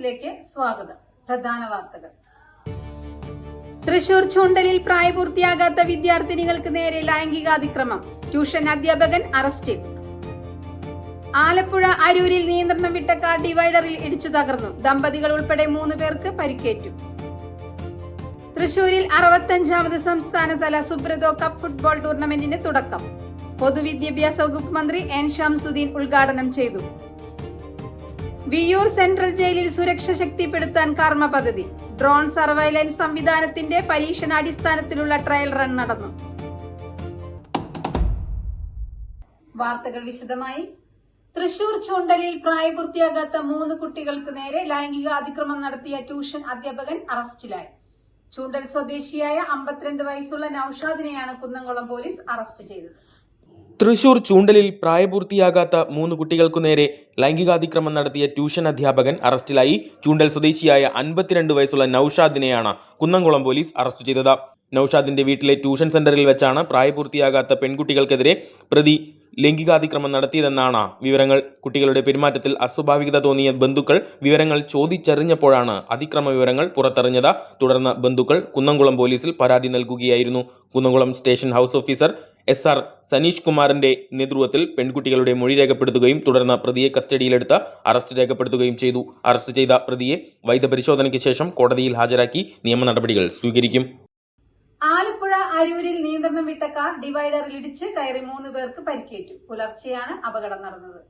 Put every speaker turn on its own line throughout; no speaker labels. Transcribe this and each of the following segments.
ന്യൂസിലേക്ക് സ്വാഗതം. പ്രധാന വാർത്തകൾ. തൃശൂർ ചൂണ്ടലിൽ പ്രായപൂർത്തിയാകാത്ത വിദ്യാർത്ഥിനികൾക്ക് നേരെ ലൈംഗികാതിക്രമം. ട്യൂഷൻ അധ്യാപകൻ അറസ്റ്റിൽ. ആലപ്പുഴ അരൂരിൽ നിയന്ത്രണം വിട്ട കാർ ഡിവൈഡറിൽ ഇടിച്ചു തകർന്നു. ദമ്പതികൾ ഉൾപ്പെടെ 3 പേർക്ക് പരിക്കേറ്റു. തൃശൂരിൽ 65ാമത് സംസ്ഥാനതല സുബ്രതോ കപ്പ് ഫുട്ബോൾ ടൂർണമെന്റിന് തുടക്കം. പൊതുവിദ്യാഭ്യാസ വകുപ്പ് മന്ത്രി എൻ ഷംസുദ്ദീൻ ഉദ്ഘാടനം ചെയ്തു. വിയ്യൂർ സെൻട്രൽ ജയിലിൽ സുരക്ഷ ശക്തിപ്പെടുത്താൻ കർമ്മ പദ്ധതി. ഡ്രോൺ സർവൈലൻസ് സംവിധാനത്തിന്റെ പരീക്ഷണാടിസ്ഥാനത്തിലുള്ള ട്രയൽ റൺ നടന്നു. വാർത്തകൾ വിശദമായി. തൃശൂർ ചൂണ്ടലിൽ പ്രായപൂർത്തിയാകാത്ത 3 കുട്ടികൾക്ക് നേരെ ലൈംഗികാതിക്രമം നടത്തിയ ട്യൂഷൻ അധ്യാപകൻ അറസ്റ്റിലായി. ചൂണ്ടൽ സ്വദേശിയായ 52 വയസ്സുള്ള നൌഷാദിനെയാണ് കുന്നംകുളം പോലീസ് അറസ്റ്റ് ചെയ്തത്.
തൃശൂർ ചൂണ്ടലിൽ പ്രായപൂർത്തിയാകാത്ത 3 കുട്ടികൾക്കു നേരെ ലൈംഗികാതിക്രമം നടത്തിയ ട്യൂഷൻ അധ്യാപകൻ അറസ്റ്റിലായി. ചൂണ്ടൽ സ്വദേശിയായ 52 വയസ്സുള്ള നൌഷാദിനെയാണ് കുന്നംകുളം പോലീസ് അറസ്റ്റ് ചെയ്തത്. നൌഷാദിന്റെ വീട്ടിലെ ട്യൂഷൻ സെന്ററിൽ വെച്ചാണ് പ്രായപൂർത്തിയാകാത്ത പെൺകുട്ടികൾക്കെതിരെ പ്രതി ലൈംഗികാതിക്രമം നടത്തിയതെന്നാണ് വിവരങ്ങൾ. കുട്ടികളുടെ പെരുമാറ്റത്തിൽ അസ്വാഭാവികത തോന്നിയ ബന്ധുക്കൾ വിവരങ്ങൾ ചോദിച്ചറിഞ്ഞപ്പോഴാണ് അതിക്രമ വിവരങ്ങൾ പുറത്തറിഞ്ഞത്. തുടർന്ന് ബന്ധുക്കൾ കുന്നംകുളം പോലീസിൽ പരാതി നൽകുകയായിരുന്നു. Kunnamkulam station house officer SR Saneesh കുമാറിന്റെ നേതൃത്വത്തിൽ പെൺകുട്ടികളുടെ മൊഴി രേഖപ്പെടുത്തുകയും തുടർന്ന് പ്രതിയെ കസ്റ്റഡിയിലെടുത്ത് അറസ്റ്റ് രേഖപ്പെടുത്തുകയും ചെയ്തു. അറസ്റ്റ് ചെയ്ത പ്രതിയെ വൈദ്യപരിശോധനയ്ക്ക് ശേഷം കോടതിയിൽ ഹാജരാക്കി നിയമ നടപടികൾ സ്വീകരിക്കും.
ആലപ്പുഴ അരൂരിൽ നിയന്ത്രണം വിട്ട കാർ ഡിവൈഡറിൽ ഇടിച്ച് കയറി 3 പേർക്ക് പരിക്കേറ്റു. പുലർച്ചെയാണ് അപകടം നടന്നത്.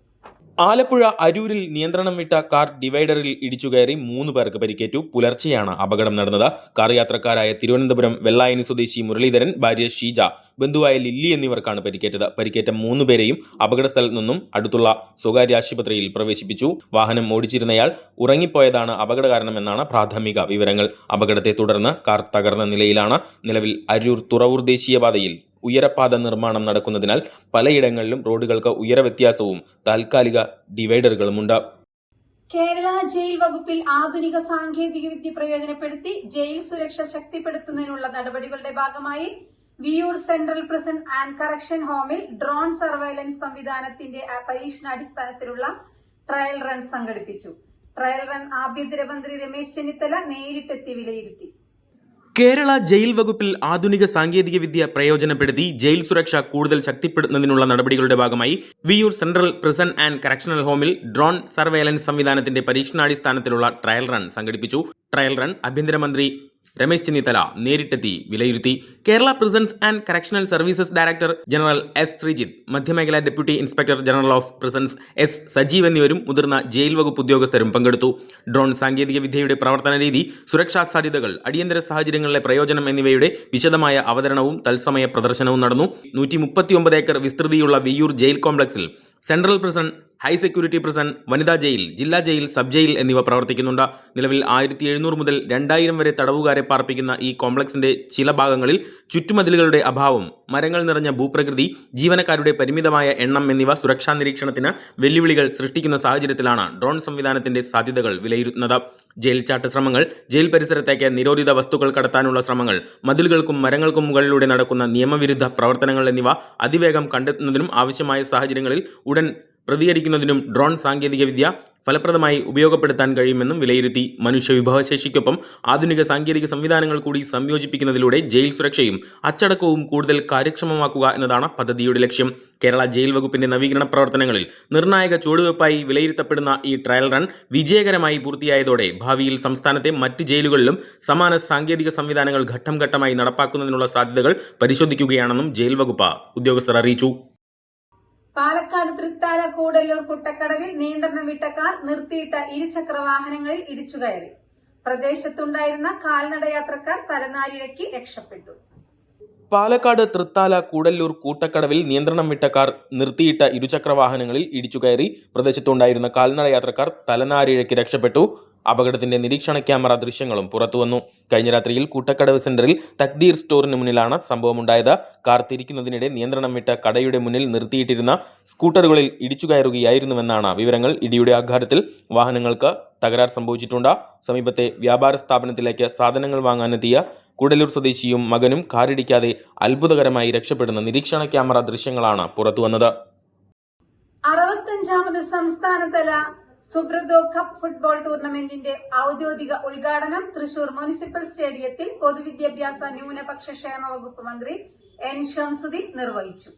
ആലപ്പുഴ അരൂരിൽ നിയന്ത്രണം വിട്ട കാർ ഡിവൈഡറിൽ ഇടിച്ചുകയറി 3 പേർക്ക് പരിക്കേറ്റു. പുലർച്ചെയാണ് അപകടം നടന്നത്. കാർ യാത്രക്കാരായ തിരുവനന്തപുരം വെള്ളായണി സ്വദേശി മുരളീധരൻ, ഭാര്യ ഷീജ, ബന്ധുവായ ലില്ലി എന്നിവർക്കാണ് പരിക്കേറ്റത്. പരിക്കേറ്റ 3 പേരെയും അപകട സ്ഥലത്തു നിന്നും അടുത്തുള്ള സ്വകാര്യ ആശുപത്രിയിൽ പ്രവേശിപ്പിച്ചു. വാഹനം ഓടിച്ചിരുന്നയാൾ ഉറങ്ങിപ്പോയതാണ് അപകട കാരണമെന്നാണ് പ്രാഥമിക വിവരങ്ങൾ. അപകടത്തെ തുടർന്ന് കാർ തകർന്ന നിലയിലാണ്. നിലവിൽ അരൂർ തുറവൂർ ദേശീയപാതയിൽ ഉയരപ്പാത നിർമ്മാണം നടക്കുന്നതിനാൽ പലയിടങ്ങളിലും റോഡുകൾക്ക് ഉയരവ്യത്യാസവും താൽക്കാലിക ഡിവൈഡറുകളുമുണ്ട്.
കേരള ജയിൽ വകുപ്പിൽ ആധുനിക സാങ്കേതിക വിദ്യ പ്രയോജനപ്പെടുത്തി ജയിൽ സുരക്ഷ ശക്തിപ്പെടുത്തുന്നതിനുള്ള നടപടികളുടെ ഭാഗമായി Viyyur central prison and correction ഹോമിൽ ഡ്രോൺ സർവൈലൻസ് സംവിധാനത്തിന്റെ പരീക്ഷണാടിസ്ഥാനത്തിലുള്ള ട്രയൽ റൺ സംഘടിപ്പിച്ചു. ട്രയൽ റൺ ആഭ്യന്തരമന്ത്രി രമേശ് ചെന്നിത്തല നേരിട്ടെത്തി വിലയിരുത്തി.
കേരള ജയിൽ വകുപ്പിൽ ആധുനിക സാങ്കേതിക വിദ്യ പ്രയോജനപ്പെടുത്തി ജയിൽ സുരക്ഷ കൂടുതൽ ശക്തിപ്പെടുത്തുന്നതിനുള്ള നടപടികളുടെ ഭാഗമായി Viyyur central prison and correctional ഹോമിൽ ഡ്രോൺ സർവൈലൻസ് സംവിധാനത്തിന്റെ പരീക്ഷണാടിസ്ഥാനത്തിലുള്ള ട്രയൽ റൺ സംഘടിപ്പിച്ചു. ട്രയൽ റൺ ആഭ്യന്തരമന്ത്രി രമേശ് ചെന്നിത്തല നേരിട്ടെത്തി വിലയിരുത്തി. Kerala prisons and correctional services director general S. Sreejith, മധ്യമേഖലാ deputy inspector general of prisons S. Sajeev എന്നിവരും മുതിർന്ന ജയിൽ വകുപ്പ് ഉദ്യോഗസ്ഥരും പങ്കെടുത്തു. ഡ്രോൺ സാങ്കേതിക വിദ്യയുടെ പ്രവർത്തന രീതി, സുരക്ഷാ സാധ്യതകൾ, അടിയന്തര സാഹചര്യങ്ങളിലെ പ്രയോജനം എന്നിവയുടെ വിശദമായ അവതരണവും തത്സമയ പ്രദർശനവും നടന്നു. 139 ഏക്കർ വിസ്തൃതിയുള്ള വിയ്യൂർ ജയിൽ കോംപ്ലക്സിൽ central prison, high security prison, വനിതാ ജയിൽ, ജില്ലാ ജയിൽ, സബ് ജയിൽ എന്നിവ പ്രവർത്തിക്കുന്നുണ്ട്. നിലവിൽ 1700 മുതൽ 2000 വരെ തടവുകാരെ പാർപ്പിക്കുന്ന ഈ കോംപ്ലക്സിന്റെ ചില ഭാഗങ്ങളിൽ ചുറ്റുമതിലുകളുടെ അഭാവം, മരങ്ങൾ നിറഞ്ഞ ഭൂപ്രകൃതി, ജീവനക്കാരുടെ പരിമിതമായ എണ്ണം എന്നിവ സുരക്ഷാ നിരീക്ഷണത്തിന് വെല്ലുവിളികൾ സൃഷ്ടിക്കുന്ന സാഹചര്യത്തിലാണ് ഡ്രോൺ സംവിധാനത്തിന്റെ സാധ്യതകൾ വിലയിരുത്തുന്നത്. ജയിൽ ചാട്ട ശ്രമങ്ങൾ, ജയിൽ പരിസരത്തേക്ക് നിരോധിത വസ്തുക്കൾ കടത്താനുള്ള ശ്രമങ്ങൾ, മതിലുകൾക്കും മരങ്ങൾക്കും മുകളിലൂടെ നടക്കുന്ന നിയമവിരുദ്ധ പ്രവർത്തനങ്ങൾ എന്നിവ അതിവേഗം കണ്ടെത്തുന്നതിനും ആവശ്യമായ സാഹചര്യങ്ങളിൽ ഉടൻ പ്രതികരിക്കുന്നതിനും ഡ്രോൺ സാങ്കേതികവിദ്യ ഫലപ്രദമായി ഉപയോഗപ്പെടുത്താൻ കഴിയുമെന്നും വിലയിരുത്തി. മനുഷ്യവിഭവശേഷിക്കൊപ്പം ആധുനിക സാങ്കേതിക സംവിധാനങ്ങൾ കൂടി സംയോജിപ്പിക്കുന്നതിലൂടെ ജയിൽ സുരക്ഷയും അച്ചടക്കവും കൂടുതൽ കാര്യക്ഷമമാക്കുക എന്നതാണ് പദ്ധതിയുടെ ലക്ഷ്യം. കേരള ജയിൽ വകുപ്പിന്റെ നവീകരണ പ്രവർത്തനങ്ങളിൽ നിർണായക ചുവടുവയ്പായി വിലയിരുത്തപ്പെടുന്ന ഈ ട്രയൽ റൺ വിജയകരമായി പൂർത്തിയായതോടെ ഭാവിയിൽ സംസ്ഥാനത്തെ മറ്റ് ജയിലുകളിലും സമാന സാങ്കേതിക സംവിധാനങ്ങൾ ഘട്ടം ഘട്ടമായി നടപ്പാക്കുന്നതിനുള്ള സാധ്യതകൾ പരിശോധിക്കുകയാണെന്നും ജയിൽ വകുപ്പ് ഉദ്യോഗസ്ഥർ അറിയിച്ചു.
പാലക്കാട് തൃത്താല കൂടല്ലൂർ കുട്ടക്കടവിൽ നിയന്ത്രണം വിട്ട കാർ നിർത്തിയിട്ട ഇരുചക്ര വാഹനങ്ങളിൽ ഇടിച്ചുകയറി. പ്രദേശത്തുണ്ടായിരുന്ന കാൽനട യാത്രക്കാർ തലനാരിഴയ്ക്ക് രക്ഷപ്പെട്ടു.
പാലക്കാട് തൃത്താല കൂടല്ലൂർ കൂട്ടക്കടവിൽ നിയന്ത്രണം വിട്ട കാർ നിർത്തിയിട്ട ഇരുചക്ര വാഹനങ്ങളിൽ ഇടിച്ചുകയറി. പ്രദേശത്തുണ്ടായിരുന്ന കാൽനട യാത്രക്കാർ തലനാരിഴയ്ക്ക് രക്ഷപ്പെട്ടു. അപകടത്തിന്റെ നിരീക്ഷണ ക്യാമറ ദൃശ്യങ്ങളും പുറത്തുവന്നു. കഴിഞ്ഞ രാത്രിയിൽ കൂട്ടക്കടവ് സെന്ററിൽ തക്ദീർ സ്റ്റോറിന് മുന്നിലാണ് സംഭവമുണ്ടായത്. കാർ തിരിക്കുന്നതിനിടെ നിയന്ത്രണം വിട്ട കടയുടെ മുന്നിൽ നിർത്തിയിട്ടിരുന്ന സ്കൂട്ടറുകളിൽ ഇടിച്ചുകയറുകയായിരുന്നുവെന്നാണ് വിവരങ്ങൾ. ഇടിയുടെ ആഘാതത്തിൽ വാഹനങ്ങൾക്ക് തകരാർ സംഭവിച്ചിട്ടുണ്ട്. സമീപത്തെ വ്യാപാര സ്ഥാപനത്തിലേക്ക് സാധനങ്ങൾ വാങ്ങാനെത്തിയ കൂടല്ലൂർ സ്വദേശിയും മകനും കാറിടിക്കാതെ അത്ഭുതകരമായി രക്ഷപ്പെടുന്ന നിരീക്ഷണ ക്യാമറ ദൃശ്യങ്ങളാണ് പുറത്തുവന്നത്.
65ാമത് സംസ്ഥാനതല സുബ്രതോ കപ്പ് ഫുട്ബോൾ ടൂർണമെന്റിന്റെ ഔദ്യോഗിക ഉദ്ഘാടനം തൃശൂർ മുനിസിപ്പൽ സ്റ്റേഡിയത്തിൽ പൊതുവിദ്യാഭ്യാസ ന്യൂനപക്ഷ ക്ഷേമ വകുപ്പ് മന്ത്രി എൻ ഷംസുദ്ദീൻ നിർവഹിച്ചു.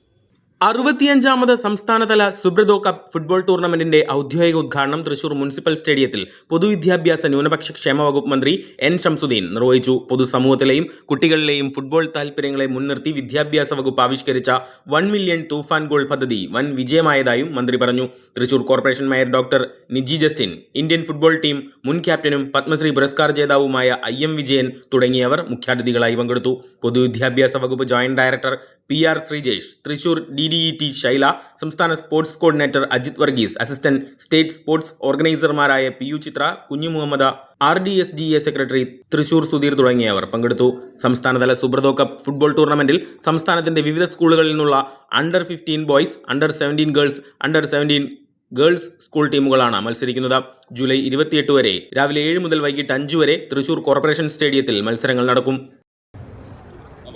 65ാമത് സംസ്ഥാനതല സുബ്രതോ കപ്പ് ഫുട്ബോൾ ടൂർണമെന്റിന്റെ ഔദ്യോഗിക ഉദ്ഘാടനം തൃശൂർ മുനിസിപ്പൽ സ്റ്റേഡിയത്തിൽ പൊതുവിദ്യാഭ്യാസ ന്യൂനപക്ഷ ക്ഷേമ വകുപ്പ് മന്ത്രി എൻ ഷംസുദ്ദീൻ നിർവഹിച്ചു. പൊതുസമൂഹത്തിലെയും കുട്ടികളിലെയും ഫുട്ബോൾ താൽപര്യങ്ങളെ മുൻനിർത്തി വിദ്യാഭ്യാസ വകുപ്പ് ആവിഷ്കരിച്ച 1 മില്യൺ തൂഫാൻ ഗോൾ പദ്ധതി വൻ വിജയമായതായും മന്ത്രി പറഞ്ഞു. Thrissur corporation mayor doctor Niji Justin, Indian football team മുൻ ക്യാപ്റ്റനും പത്മശ്രീ പുരസ്കാര ജേതാവുമായ IM വിജയൻ തുടങ്ങിയവർ മുഖ്യാതിഥികളായി പങ്കെടുത്തു. പൊതുവിദ്യാഭ്യാസ വകുപ്പ് joint director PR Sreejesh, Thrissur DDET Shaila, സംസ്ഥാന sports coordinator Ajith Varghese, assistant state sports ഓർഗനൈസർമാരായ PU Chithra, Kunju Muhammad, RDSGA secretary Thrissur Sudheer തുടങ്ങിയവർ പങ്കെടുത്തു. സംസ്ഥാനതല സുബ്രതോ കപ്പ് ഫുട്ബോൾ ടൂർണമെന്റിൽ സംസ്ഥാനത്തിന്റെ വിവിധ സ്കൂളുകളിൽ നിന്നുള്ള under 15 boys, under 17 girls, under 17 girls school ടീമുകളാണ് മത്സരിക്കുന്നത്. ജൂലൈ 28 വരെ രാവിലെ 7 മുതൽ വൈകിട്ട് 5 വരെ തൃശൂർ കോർപ്പറേഷൻ സ്റ്റേഡിയത്തിൽ മത്സരങ്ങൾ നടക്കും.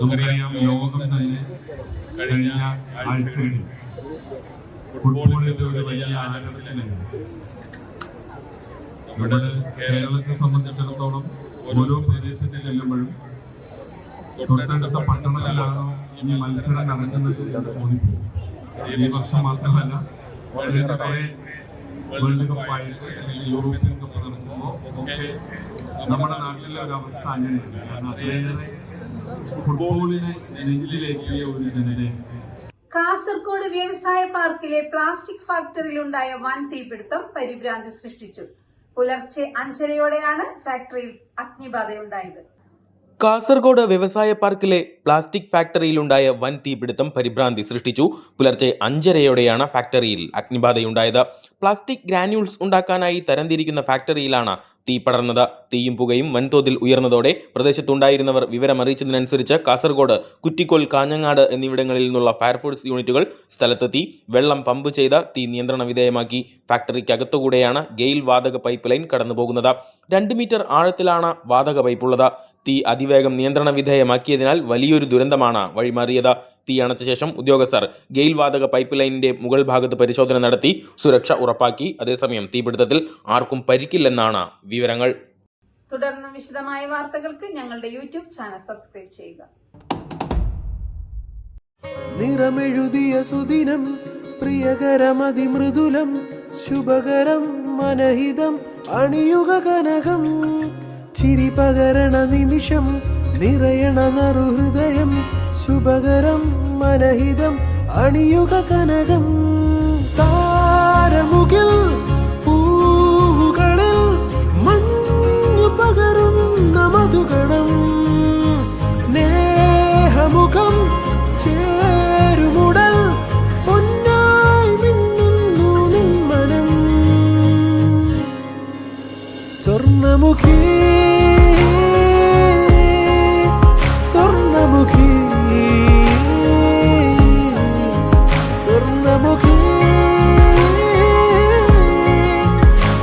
നമുക്കറിയാം, ലോകം തന്നെ കഴിഞ്ഞ ആഴ്ചകളിൽ ഫുട്ബോളിന്റെ ഒരു വലിയ ആരംഭത്തിലാണ്. ഇവിടെ കേരളത്തെ സംബന്ധിച്ചിടത്തോളം ഓരോ പ്രദേശത്തിൽ ചെല്ലുമ്പോഴും തൊട്ടടുത്ത പട്ടണത്തിലാണോ ഇനി മത്സരം നടക്കുന്നത് എന്ന് തോന്നിപ്പോകും. ഈ വർഷം മാത്രമല്ല, വളരെ വേൾഡ് കപ്പായിട്ട് അല്ലെങ്കിൽ യൂറോപ്യൻ കപ്പ് നടക്കുമ്പോൾ ഒക്കെ നമ്മുടെ നാട്ടിലെ ഒരു അവസ്ഥ അങ്ങനെയാണ്. കാരണം അത്രയേറെ ഫുട്ബോളിനെ നെഞ്ചിലേക്കിയ ഒരു ജനതയാണ്.
കാസർഗോഡ് വ്യവസായ പാർക്കിലെ പ്ലാസ്റ്റിക് ഫാക്ടറിയിലുണ്ടായ വൻ തീപിടുത്തം പരിഭ്രാന്തി സൃഷ്ടിച്ചു. പുലർച്ചെ 5:30യോടെയാണ് ഫാക്ടറിയിൽ അഗ്നിബാധയുണ്ടായത്.
കാസർഗോഡ് വ്യവസായ പാർക്കിലെ പ്ലാസ്റ്റിക് ഫാക്ടറിയിലുണ്ടായ വൻ തീപിടുത്തം പരിഭ്രാന്തി സൃഷ്ടിച്ചു. പുലർച്ചെ 5:30യോടെയാണ് ഫാക്ടറിയിൽ അഗ്നിബാധയുണ്ടായത്. പ്ലാസ്റ്റിക് ഗ്രാന്യൂൾസ് ഉണ്ടാക്കാനായി തരംതിരിക്കുന്ന ഫാക്ടറിയിലാണ് തീ പടർന്നത്. തീയും പുകയും വൻതോതിൽ ഉയർന്നതോടെ പ്രദേശത്തുണ്ടായിരുന്നവർ വിവരമറിയിച്ചതിനനുസരിച്ച് കാസർഗോഡ്, കുറ്റിക്കോൽ, കാഞ്ഞങ്ങാട് എന്നിവിടങ്ങളിൽ നിന്നുള്ള ഫയർഫോഴ്സ് യൂണിറ്റുകൾ സ്ഥലത്തെത്തി വെള്ളം പമ്പ് ചെയ്ത് തീ നിയന്ത്രണ വിധേയമാക്കി. ഫാക്ടറിക്കകത്തുകൂടെയാണ് ഗെയിൽ വാതക പൈപ്പ് ലൈൻ കടന്നുപോകുന്നത്. 2 മീറ്റർ ആഴത്തിലാണ് വാതക പൈപ്പുള്ളത്. തീ അതിവേഗം നിയന്ത്രണ വിധേയമാക്കിയതിനാൽ വലിയൊരു ദുരന്തമാണ് വഴിമാറിയത്. തീ അണച്ച ശേഷം ഉദ്യോഗസ്ഥർ ഗെയിൽ വാതക പൈപ്പ് ലൈനിന്റെ മുകൾ ഭാഗത്ത് പരിശോധന നടത്തി സുരക്ഷ ഉറപ്പാക്കി. അതേസമയം തീപിടുത്തത്തിൽ ആർക്കും പരിക്കില്ലെന്നാണ് വിവരങ്ങൾ.
തുടർന്ന് വിശദമായ വാർത്തകൾക്ക് ഞങ്ങളുടെ യൂട്യൂബ് ചാനൽ സബ്സ്ക്രൈബ് ചെയ്യുക.
നിറമെഴുതിയ സുദിനം, പ്രിയകരമതിമൃദുലം, ശുഭകരം മനഹിതം, അണിയുക കനകം, ചിരി പകരണ നിമിഷം, നിറയണ നറുഹൃദയം, ശുഭകരം മനഹിതം, അണിയുക കനകം. താരമുകിൽ പൂവുകളിൽ മഞ്ഞു പകരുന്ന മധുഗണം, സ്നേഹമുഖം ചേരുമുടൽ, പൊന്നായി മിന്നുന്നു നിൻ മനം. സ്വർണ്ണമുഖി സ്വർണ്ണമുഖി സ്വർണ്ണമുഖി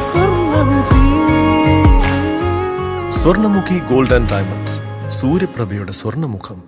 സ്വർണ്ണമുഖി സ്വർണ്ണമുഖി ഗോൾഡ് ആൻഡ് ഡയമണ്ട്സ്, സൂര്യപ്രഭയുടെ സ്വർണ്ണമുഖം.